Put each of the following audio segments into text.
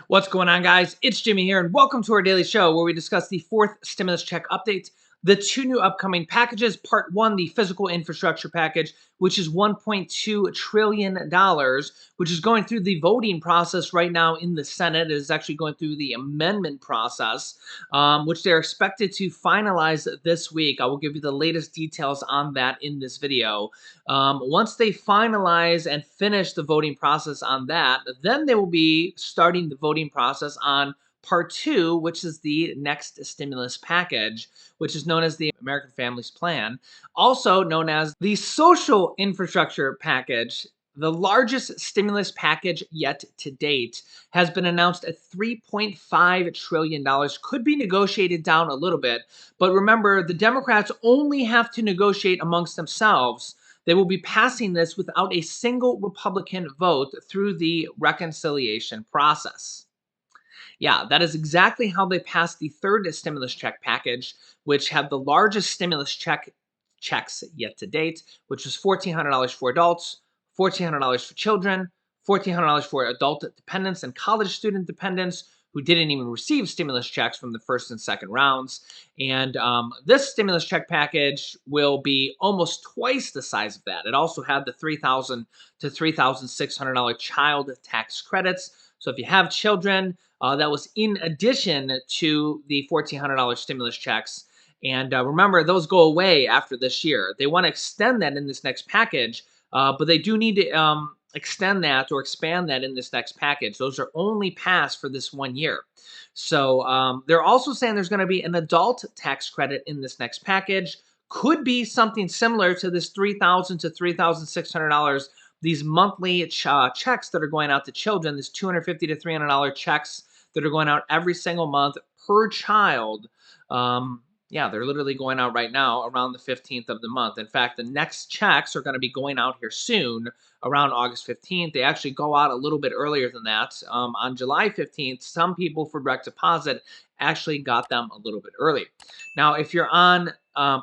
What's going on, guys? It's Jimmy here, and welcome to our daily show where we discuss the fourth stimulus check update, the two new upcoming packages. Part one, the physical infrastructure package, which is $1.2 trillion, which is going through the voting process right now in the Senate. It is actually going through the amendment process, which they're expected to finalize this week. I will give you the latest details on that in this video. Once they finalize and finish the voting process on that, then they will be starting the voting process on part two, which is the next stimulus package, which is known as the American Families Plan, also known as the social infrastructure package. The largest stimulus package yet to date has been announced at $3.5 trillion. Could be negotiated down a little bit, but remember, the Democrats only have to negotiate amongst themselves. They will be passing this without a single Republican vote through the reconciliation process. Yeah, that is exactly how they passed the third stimulus check package, which had the largest stimulus checks yet to date, which was $1,400 for adults, $1,400 for children, $1,400 for adult dependents and college student dependents who didn't even receive stimulus checks from the first and second rounds. And this stimulus check package will be almost twice the size of that. It also had the $3,000 to $3,600 child tax credits. So if you have children, that was in addition to the $1,400 stimulus checks. And remember, those go away after this year. They want to extend that in this next package, but they do need to extend that or expand that in this next package. Those are only passed for this 1 year. So they're also saying there's going to be an adult tax credit in this next package. Could be something similar to this $3,000 to $3,600. These monthly checks that are going out to children, this $250 to $300 checks that are going out every single month per child. Yeah, they're literally going out right now around the 15th of the month. In fact, the next checks are going to be going out here soon around August 15th. They actually go out a little bit earlier than that. On July 15th, some people for direct deposit actually got them a little bit early. Now, if you're on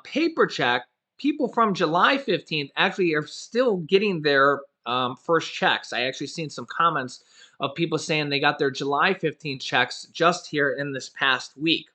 paper check, people from July 15th actually are still getting their first checks. I actually seen some comments of people saying they got their July 15th checks just here in this past week.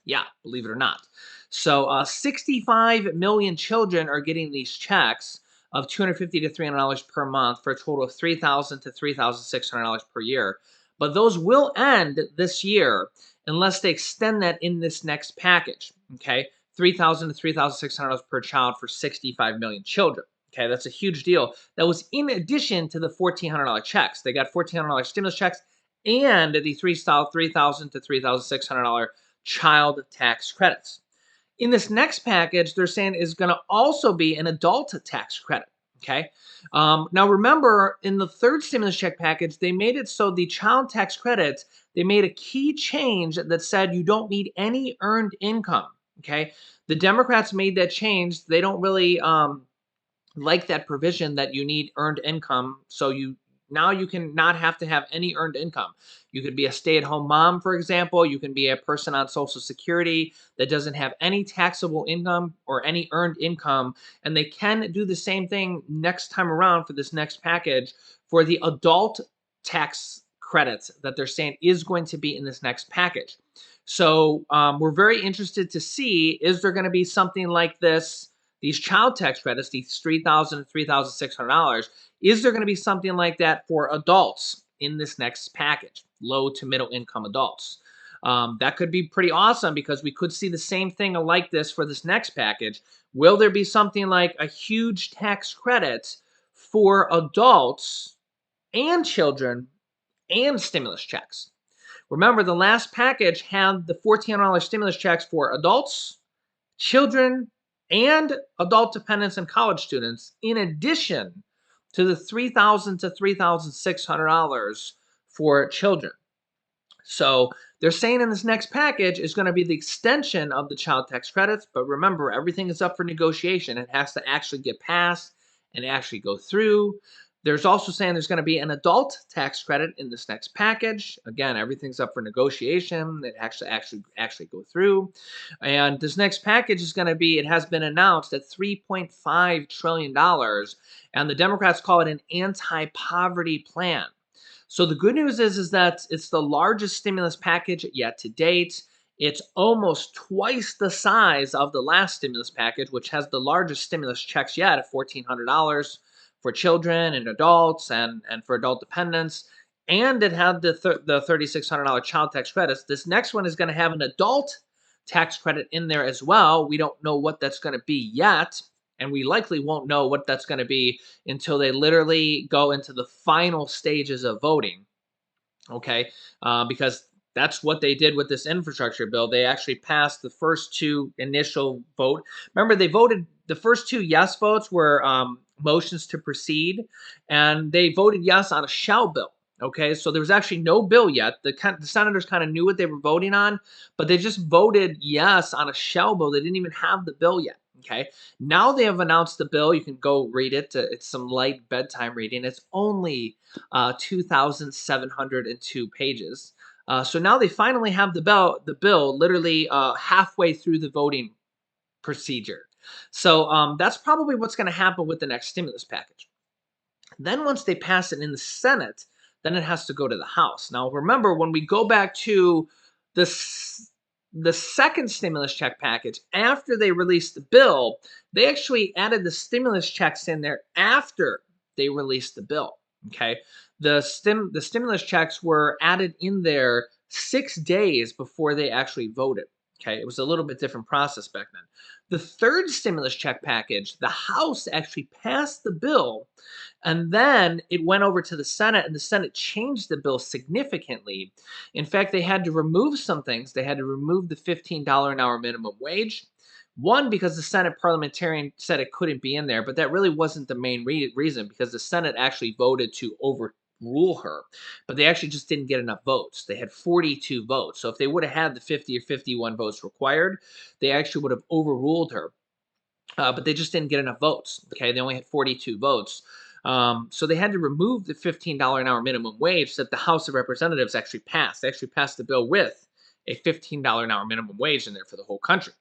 Yeah, believe it or not. So 65 million children are getting these checks of $250 to $300 per month for a total of $3,000 to $3,600 per year. But those will end this year unless they extend that in this next package. Okay, $3,000 to $3,600 per child for 65 million children. Okay, that's a huge deal. That was in addition to the $1,400 checks. They got $1,400 stimulus checks and the $3,000 to $3,600 child tax credits. In this next package, they're saying is going to also be an adult tax credit. Okay. Now remember, in the third stimulus check package, they made it so the child tax credits, they made a key change that said you don't need any earned income. Okay. The Democrats made that change. They don't really like that provision that you need earned income. So you can not have to have any earned income. You could be a stay-at-home mom, for example. You can be a person on Social Security that doesn't have any taxable income or any earned income. And they can do the same thing next time around for this next package for the adult tax credits that they're saying is going to be in this next package. So we're very interested to see, is there going to be something like this? These child tax credits, these $3,000 to $3,600, is there going to be something like that for adults in this next package, low to middle income adults? That could be pretty awesome because we could see the same thing like this for this next package. Will there be something like a huge tax credit for adults and children and stimulus checks? Remember, the last package had the $1,400 stimulus checks for adults, children, and adult dependents and college students, in addition to the $3,000 to $3,600 for children. So they're saying in this next package is going to be the extension of the child tax credits, but remember, everything is up for negotiation. It has to actually get passed and actually go through. There's also saying there's going to be an adult tax credit in this next package. Again, everything's up for negotiation. It actually go through. And this next package is going to be, it has been announced at $3.5 trillion. And the Democrats call it an anti-poverty plan. So the good news is that it's the largest stimulus package yet to date. It's almost twice the size of the last stimulus package, which has the largest stimulus checks yet at $1,400 for children and adults and for adult dependents. And it had the $3,600 child tax credits. This next one is going to have an adult tax credit in there as well. We don't know what that's going to be yet, and we likely won't know what that's going to be until they literally go into the final stages of voting. Okay, because that's what they did with this infrastructure bill. They actually passed the first two initial vote. Remember, they voted the first two yes votes were motions to proceed, and they voted yes on a shall bill. Okay, so there was actually no bill yet. The senators kind of knew what they were voting on, but they just voted yes on a shall bill. They didn't even have the bill yet. Okay, now they have announced the bill. You can go read it. It's some light bedtime reading. It's only 2,702 pages. So now they finally have the bill literally halfway through the voting procedure. So that's probably what's going to happen with the next stimulus package. Then once they pass it in the Senate, then it has to go to the House. Now remember, when we go back to the the second stimulus check package, after they released the bill, they actually added the stimulus checks in there after they released the bill. Okay, the stimulus checks were added in there 6 days before they actually voted. Okay, it was a little bit different process back then. The third stimulus check package, the House actually passed the bill, and then it went over to the Senate, and the Senate changed the bill significantly. In fact, they had to remove some things. They had to remove the $15 an hour minimum wage. One, because the Senate parliamentarian said it couldn't be in there, but that really wasn't the main reason, because the Senate actually voted to overrule her, but they actually just didn't get enough votes. They had 42 votes. So if they would have had the 50 or 51 votes required, they actually would have overruled her. But they just didn't get enough votes. Okay, they only had 42 votes. So they had to remove the $15 an hour minimum wage that the House of Representatives actually passed. They actually passed the bill with a $15 an hour minimum wage in there for the whole country.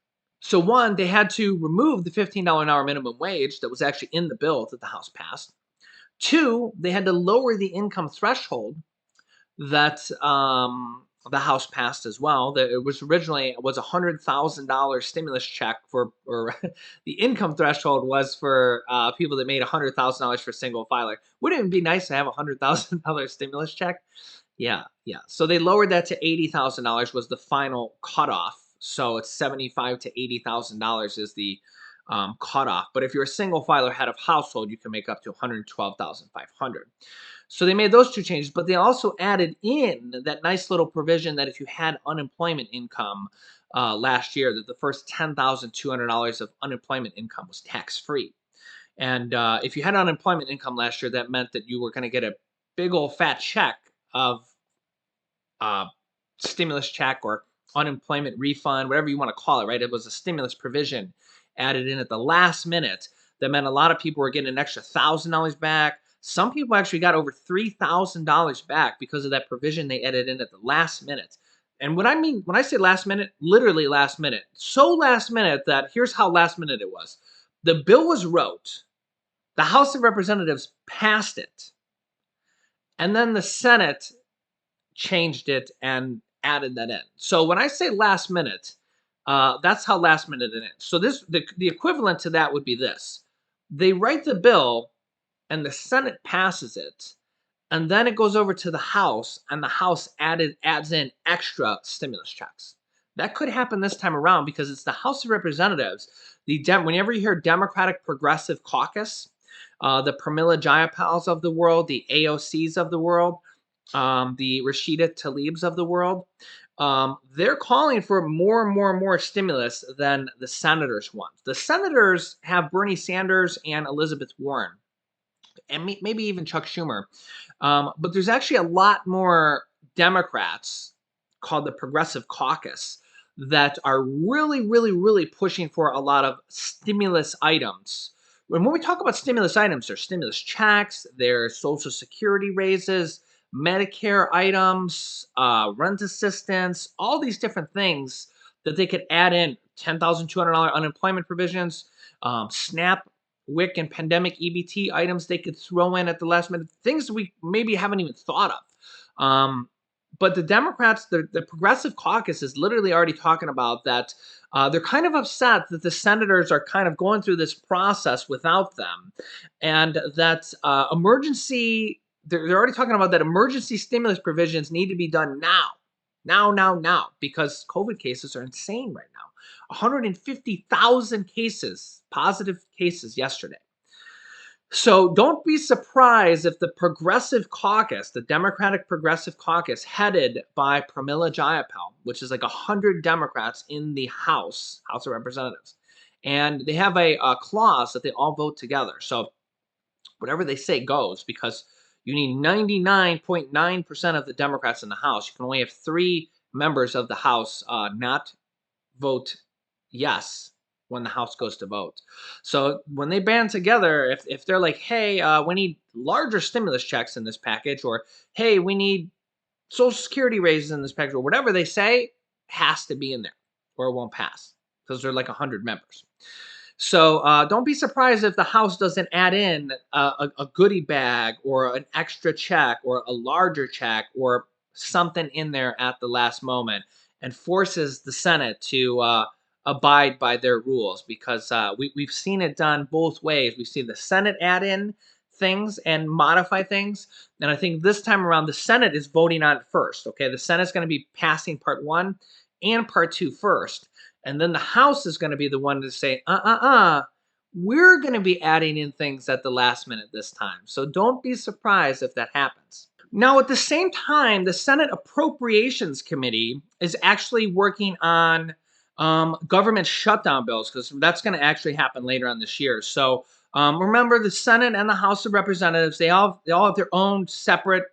So one, they had to remove the $15 an hour minimum wage that was actually in the bill that the House passed. Two, they had to lower the income threshold that the House passed as well. That it was originally was $100,000 stimulus check for, or the income threshold was for people that made $100,000 for single filer. Wouldn't it be nice to have a $100,000 stimulus check? Yeah, yeah. So they lowered that to $80,000 was the final cutoff. So it's $75,000 to $80,000 is the cutoff. But if you're a single filer head of household, you can make up to $112,500. So they made those two changes, but they also added in that nice little provision that if you had unemployment income last year, that the first $10,200 of unemployment income was tax free. And if you had unemployment income last year, that meant that you were going to get a big old fat check of uh, stimulus check or unemployment refund, whatever you want to call it, right? It was a stimulus provision added in at the last minute that meant a lot of people were getting an extra $1,000 back. Some people actually got over $3,000 back because of that provision they added in at the last minute. And what I mean when I say last minute, literally last minute. So last minute that here's how last minute it was. The bill was wrote, the House of Representatives passed it, and then the Senate changed it and added that in. So when I say last minute, that's how last minute it is. So the equivalent to that would be this: they write the bill, and the Senate passes it, and then it goes over to the House, and the House adds in extra stimulus checks. That could happen this time around because it's the House of Representatives. Whenever you hear Democratic Progressive Caucus, the Pramila Jayapals of the world, the AOCs of the world, the Rashida Tlaibs of the world, they're calling for more and more and more stimulus than the senators want. The senators have Bernie Sanders and Elizabeth Warren, and maybe even Chuck Schumer. But there's actually a lot more Democrats called the Progressive Caucus that are really, really, really pushing for a lot of stimulus items. When we talk about stimulus items, there's stimulus checks, there's Social Security raises, Medicare items, rent assistance, all these different things that they could add in. $10,200 unemployment provisions, SNAP, WIC, and pandemic EBT items they could throw in at the last minute. Things we maybe haven't even thought of. Um, but the Democrats, the Progressive Caucus, is literally already talking about that. They're kind of upset that the senators are kind of going through this process without them, and that emergency. They're already talking about that emergency stimulus provisions need to be done now, now, because COVID cases are insane right now. 150,000 cases, positive cases yesterday. So don't be surprised if the Progressive Caucus, the Democratic Progressive Caucus, headed by Pramila Jayapal, which is like 100 Democrats in the House of Representatives, and they have a clause that they all vote together. So whatever they say goes, because you need 99.9% of the Democrats in the House. You can only have 3 members of the House not vote yes when the House goes to vote. So when they band together, if they're like, hey, we need larger stimulus checks in this package, or hey, we need Social Security raises in this package, or whatever they say, has to be in there, or it won't pass because they're like 100 members. So don't be surprised if the House doesn't add in a goodie bag or an extra check or a larger check or something in there at the last moment and forces the Senate to abide by their rules, because we've seen it done both ways. We've seen the Senate add in things and modify things. And I think this time around, the Senate is voting on it first. Okay. The Senate's going to be passing part 1 and part 2 first. And then the House is going to be the one to say, we're going to be adding in things at the last minute this time. So don't be surprised if that happens. Now, at the same time, the Senate Appropriations Committee is actually working on government shutdown bills, because that's going to actually happen later on this year. So remember, the Senate and the House of Representatives, they all have their own separate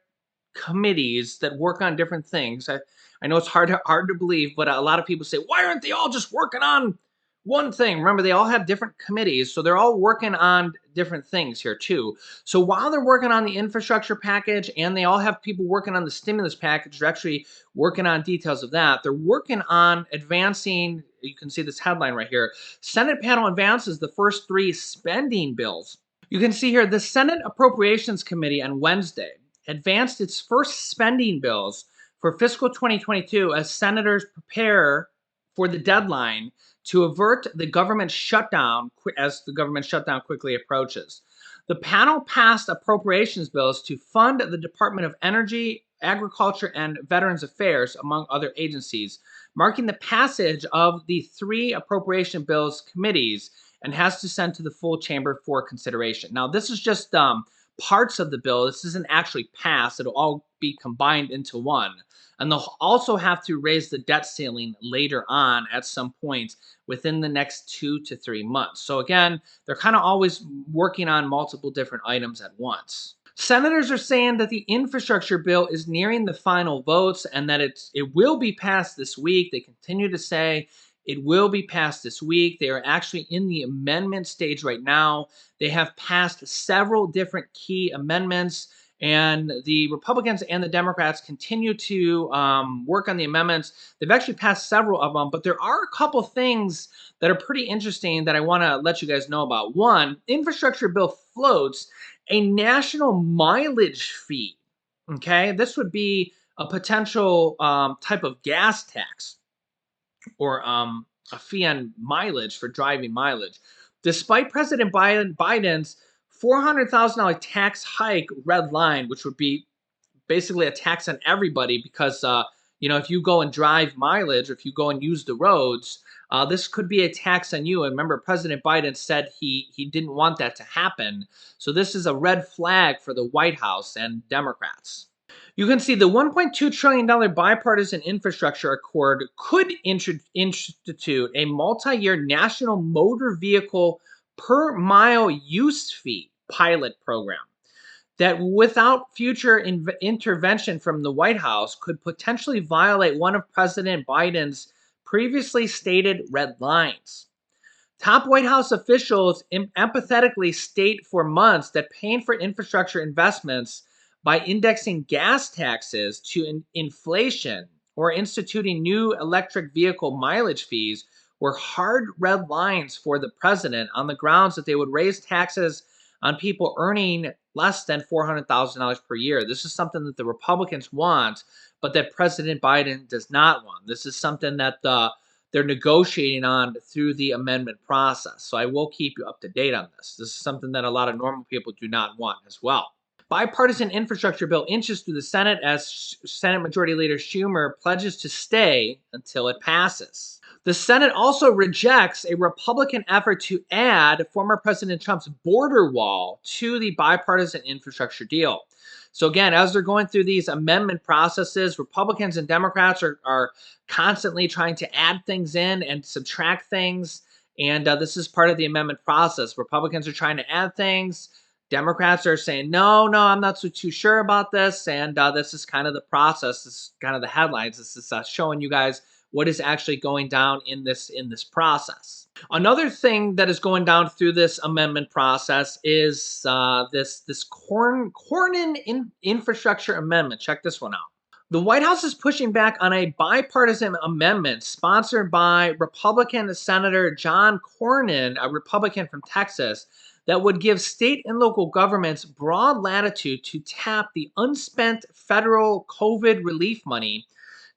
committees that work on different things. I know it's hard to believe, but a lot of people say, why aren't they all just working on one thing? Remember, they all have different committees, so they're all working on different things here too. So while they're working on the infrastructure package and they all have people working on the stimulus package, they're actually working on details of that. They're working on advancing, you can see this headline right here, Senate panel advances the first 3 spending bills. You can see here the Senate Appropriations Committee on Wednesday advanced its first spending bills for fiscal 2022 as senators prepare for the deadline to avert the government shutdown as the government shutdown quickly approaches. The panel passed appropriations bills to fund the Department of Energy, Agriculture, and Veterans Affairs, among other agencies, marking the passage of the 3 appropriation bills committees, and has to send to the full chamber for consideration. Now, this is just parts of the bill. This isn't actually passed. It'll all be combined into one. And they'll also have to raise the debt ceiling later on at some point within the next 2 to 3 months. So again, they're kind of always working on multiple different items at once. Senators are saying that the infrastructure bill is nearing the final votes and that it will be passed this week. They continue to say it will be passed this week. They are actually in the amendment stage right now. They have passed several different key amendments, and the Republicans and the Democrats continue to work on the amendments. They've actually passed several of them, but there are a couple things that are pretty interesting that I want to let you guys know about. One, infrastructure bill floats a national mileage fee. Okay, this would be a potential type of gas tax, or a fee on mileage for driving mileage. Despite President Biden's $400,000 tax hike red line, which would be basically a tax on everybody, because if you go and drive mileage, or if you go and use the roads, this could be a tax on you. And remember, President Biden said he didn't want that to happen. So this is a red flag for the White House and Democrats. You can see the $1.2 trillion bipartisan infrastructure accord could institute a multi-year national motor vehicle per mile use fee pilot program that, without future intervention from the White House, could potentially violate one of President Biden's previously stated red lines. Top White House officials empathetically state for months that paying for infrastructure investments by indexing gas taxes to inflation or instituting new electric vehicle mileage fees were hard red lines for the president, on the grounds that they would raise taxes on people earning less than $400,000 per year. This is something that the Republicans want, but that President Biden does not want. This is something that they're negotiating on through the amendment process. So I will keep you up to date on this. This is something that a lot of normal people do not want as well. Bipartisan infrastructure bill inches through the Senate as Senate Majority Leader Schumer pledges to stay until it passes. The Senate also rejects a Republican effort to add former President Trump's border wall to the bipartisan infrastructure deal. So, again, as they're going through these amendment processes, Republicans and Democrats are constantly trying to add things in and subtract things. And this is part of the amendment process. Republicans are trying to add things. Democrats are saying, no, I'm not too sure about this. And this is kind of the process. This is kind of the headlines. This is showing you guys what is actually going down in this process. Another thing that is going down through this amendment process is this Cornyn infrastructure amendment. Check this one out. The White House is pushing back on a bipartisan amendment sponsored by Republican Senator John Cornyn, a Republican from Texas, that would give state and local governments broad latitude to tap the unspent federal COVID relief money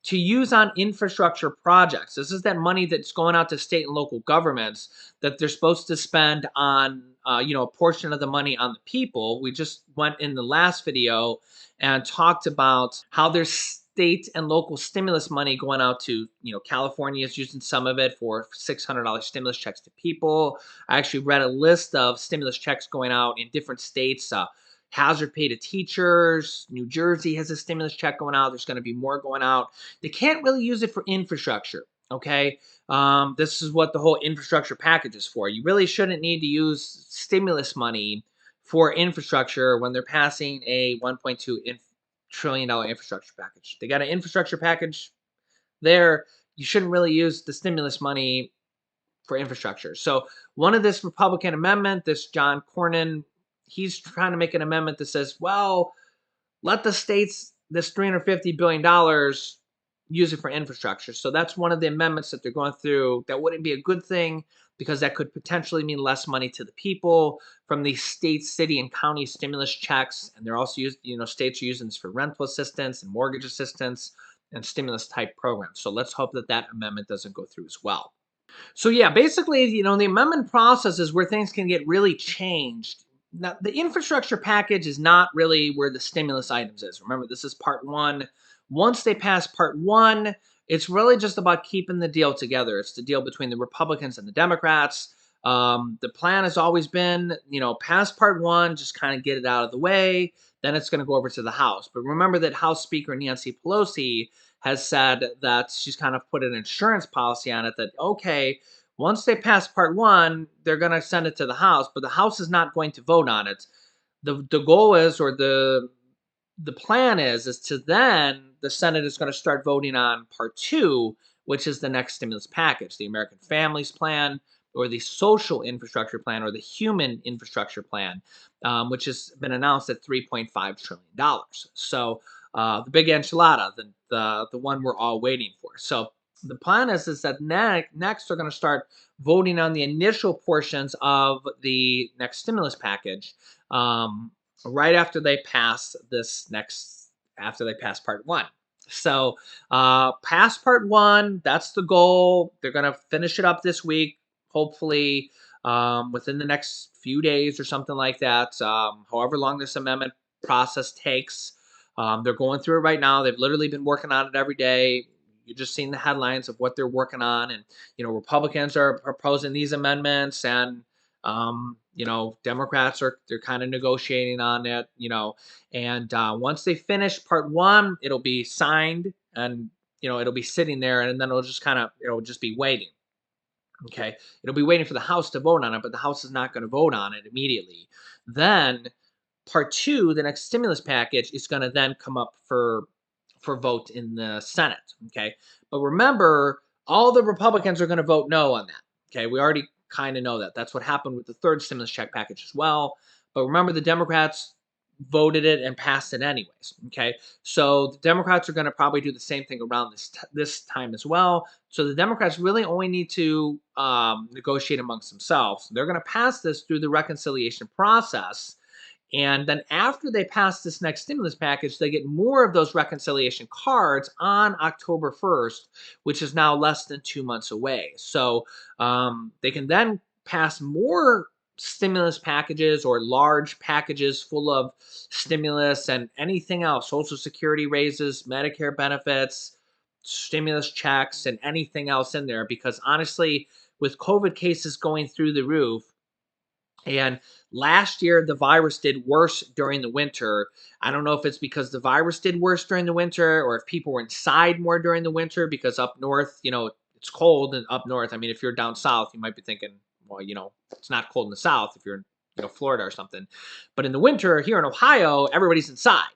to use on infrastructure projects. This is that money that's going out to state and local governments that they're supposed to spend on, a portion of the money on the people. We just went in the last video and talked about how there's state and local stimulus money going out to, California is using some of it for $600 stimulus checks to people. I actually read a list of stimulus checks going out in different states. Hazard pay to teachers. New Jersey has a stimulus check going out. There's going to be more going out. They can't really use it for infrastructure. Okay. This is what the whole infrastructure package is for. You really shouldn't need to use stimulus money for infrastructure when they're passing a $1.2 trillion infrastructure package. They got an infrastructure package there. You shouldn't really use the stimulus money for infrastructure. So one of this Republican amendment, this John Cornyn, he's trying to make an amendment that says, well, let the states, this $350 billion, use it for infrastructure. So that's one of the amendments that they're going through. That wouldn't be a good thing because that could potentially mean less money to the people from the state, city, and county stimulus checks. And they're also states are using this for rental assistance and mortgage assistance and stimulus type programs. So let's hope that that amendment doesn't go through as well. So yeah, basically, the amendment process is where things can get really changed. Now, the infrastructure package is not really where the stimulus items is. Remember, this is part one. Once they pass part one, it's really just about keeping the deal together. It's the deal between the Republicans and the Democrats. The plan has always been, pass part one, just kind of get it out of the way. Then it's going to go over to the House. But remember that House Speaker Nancy Pelosi has said that she's kind of put an insurance policy on it that, okay, once they pass part one, they're going to send it to the House, but the House is not going to vote on it. The goal is, or the plan is to then the Senate is going to start voting on part two, which is the next stimulus package, the American Families Plan, or the Social Infrastructure Plan, or the Human Infrastructure Plan, which has been announced at $3.5 trillion. So the big enchilada, the one we're all waiting for. So the plan is that next they're going to start voting on the initial portions of the next stimulus package right after they pass after they pass part one. So pass part one, that's the goal. They're going to finish it up this week, hopefully within the next few days or something like that, however long this amendment process takes. They're going through it right now. They've literally been working on it every day. You're just seeing the headlines of what they're working on. And, Republicans are proposing these amendments and, Democrats they're kind of negotiating on it, and once they finish part one, it'll be signed and, it'll be sitting there and then it'll just be waiting. Okay. It'll be waiting for the House to vote on it, but the House is not going to vote on it immediately. Then part two, the next stimulus package, is going to then come up for vote in the Senate. Okay. But remember, all the Republicans are going to vote no on that. Okay. We already kind of know that. That's what happened with the third stimulus check package as well. But remember, the Democrats voted it and passed it anyways. Okay. So the Democrats are going to probably do the same thing around this time as well. So the Democrats really only need to negotiate amongst themselves. They're going to pass this through the reconciliation process. And then after they pass this next stimulus package, they get more of those reconciliation cards on October 1st, which is now less than 2 months away. So they can then pass more stimulus packages or large packages full of stimulus and anything else, Social Security raises, Medicare benefits, stimulus checks, and anything else in there. Because honestly, with COVID cases going through the roof, and last year, the virus did worse during the winter. I don't know if it's because the virus did worse during the winter or if people were inside more during the winter because up north, it's cold and up north. I mean, if you're down south, you might be thinking, well, it's not cold in the south if you're in, Florida or something. But in the winter here in Ohio, everybody's inside.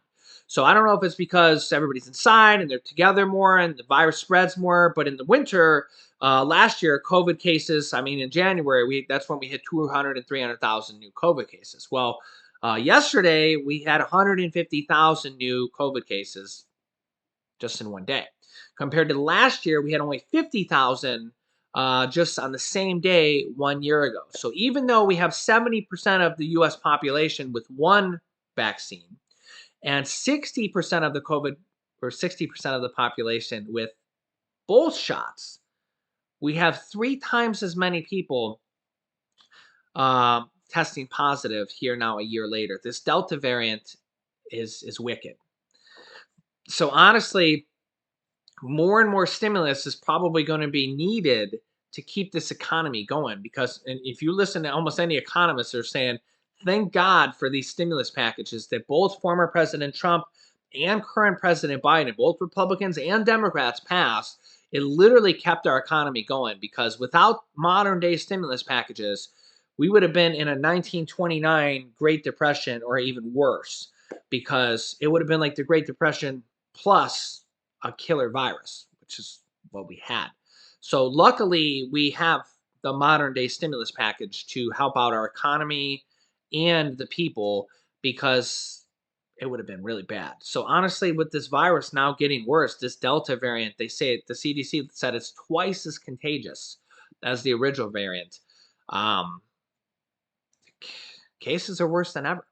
So I don't know if it's because everybody's inside and they're together more and the virus spreads more. But in the winter, last year, COVID cases, I mean, in January, that's when we hit 200 and 300,000 new COVID cases. Well, yesterday, we had 150,000 new COVID cases just in one day. Compared to last year, we had only 50,000 just on the same day 1 year ago. So even though we have 70% of the US population with one vaccine and 60% of the COVID or 60% of the population with both shots, we have 3 times as many people testing positive here now a year later. This Delta variant is wicked. So honestly, more and more stimulus is probably going to be needed to keep this economy going. Because and if you listen to almost any economists, they're saying, thank God for these stimulus packages that both former President Trump and current President Biden, both Republicans and Democrats, passed. It literally kept our economy going because without modern day stimulus packages, we would have been in a 1929 Great Depression or even worse because it would have been like the Great Depression plus a killer virus, which is what we had. So luckily, we have the modern day stimulus package to help out our economy and the people because it would have been really bad. So honestly, with this virus now getting worse, this Delta variant, they say the CDC said it's twice as contagious as the original variant. Um, Cases are worse than ever,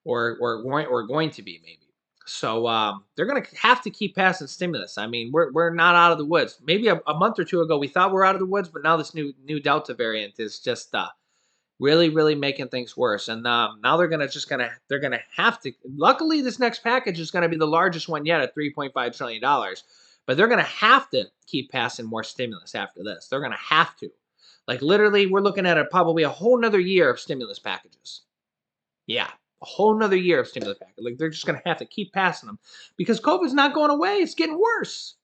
or going to be maybe. So they're going to have to keep passing stimulus. I mean, we're not out of the woods. Maybe a month or two ago we thought we're out of the woods, but now this new Delta variant is just really making things worse. And now they're gonna have to. Luckily, this next package is going to be the largest one yet at $3.5 trillion. But they're going to have to keep passing more stimulus after this. They're going to have to. Like literally, we're looking at probably a whole nother year of stimulus packages. Yeah, a whole nother year of stimulus package. Like they're just going to have to keep passing them because COVID's not going away. It's getting worse.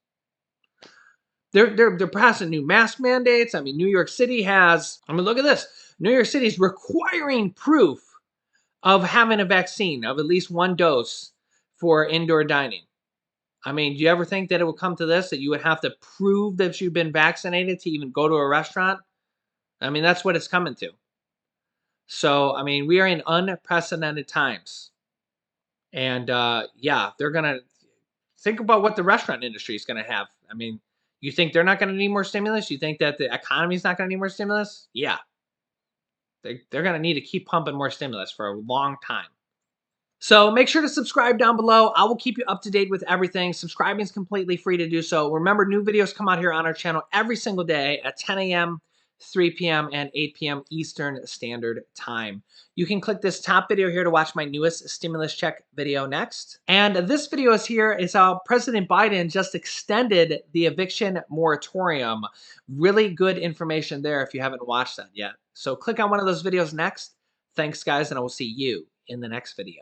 They're passing new mask mandates. I mean, New York City has. I mean, look at this. New York City is requiring proof of having a vaccine of at least one dose for indoor dining. I mean, do you ever think that it would come to this, that you would have to prove that you've been vaccinated to even go to a restaurant? I mean, that's what it's coming to. So, I mean, we are in unprecedented times. And yeah, they're going to think about what the restaurant industry is going to have. I mean, you think they're not going to need more stimulus? You think that the economy is not going to need more stimulus? Yeah. They're going to need to keep pumping more stimulus for a long time. So make sure to subscribe down below. I will keep you up to date with everything. Subscribing is completely free to do so. Remember, new videos come out here on our channel every single day at 10 a.m., 3 p.m., and 8 p.m. Eastern Standard Time. You can click this top video here to watch my newest stimulus check video next. And this video is how President Biden just extended the eviction moratorium. Really good information there if you haven't watched that yet. So click on one of those videos next. Thanks, guys, and I will see you in the next video.